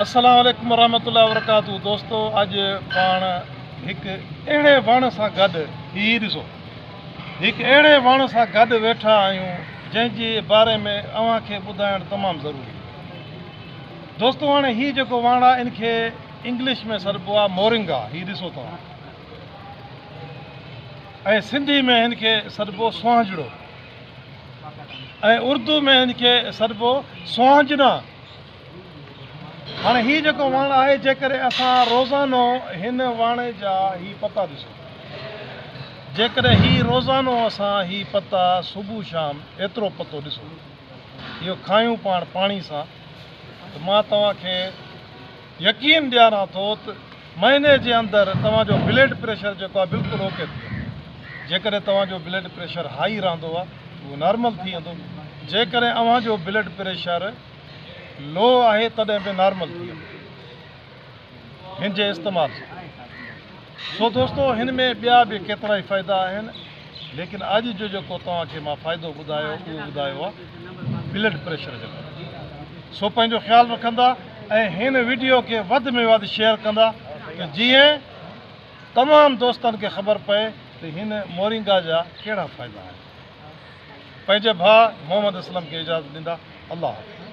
अस्सलाम वालेकुम वरहमतुल्लाहि वबरकातुहू। दोस्तों, अज पाण एक अड़े वण से गड ही ॾिसो, एक अड़े वण से गड वेठा आहियूं जंहिंजे बारे में अवां खे ॿुधाइणु तमामु ज़रूरी। दोस्तों, हाणे ही जेको वण आहे इनखे इंग्लिश में सॾिबो आहे मोरिंगा। ही ॾिसो तव्हां, ऐं सिंधी में हिनखे सॾिबो सुहांजड़ो, ऐं उर्दू में हिनखे सॾिबो सुहांजना। हाणे ही जेको वण आहे, जेकर असां रोज़ानो हिन वण जा ही पता ॾिसूं, जेकर ही रोज़ानो असां ही पता सुबुह शाम एतिरो पतो ॾिसूं, इहो खायूं पाण पाणी सां, त मां तव्हांखे यकीन ॾियारां थो त महीने जे अंदरि तव्हांजो ब्लड प्रेशर जेको आहे बिल्कुलु ओके थी वेंदो। जेकर तव्हांजो ब्लड प्रेशर हाई रहंदो आहे उहो नॉर्मल थी वेंदो, जेकर अव्हांजो ब्लड प्रेशर लो आहे तॾहिं बि नॉर्मल थी वेंदो हिन जे इस्तेमालु सां। सो दोस्तों, हिन में ॿिया बि केतिरा ई फ़ाइदा आहिनि, लेकिन अॼु जो जेको तव्हांखे मां फ़ाइदो ॿुधायो उहो ॿुधायो आहे ब्लड प्रेशर जो। सो पंहिंजो ख़्यालु रखंदा ऐं हिन वीडियो खे वधि में वधि शेयर कंदा, त जीअं तमामु दोस्तनि खे ख़बर पए त हिन मोरिंगा जा कहिड़ा फ़ाइदा आहिनि। पंहिंजे भाउ मोहम्मद असलम खे इजाज़त ॾींदा। अल्लाह हाफ़िज़।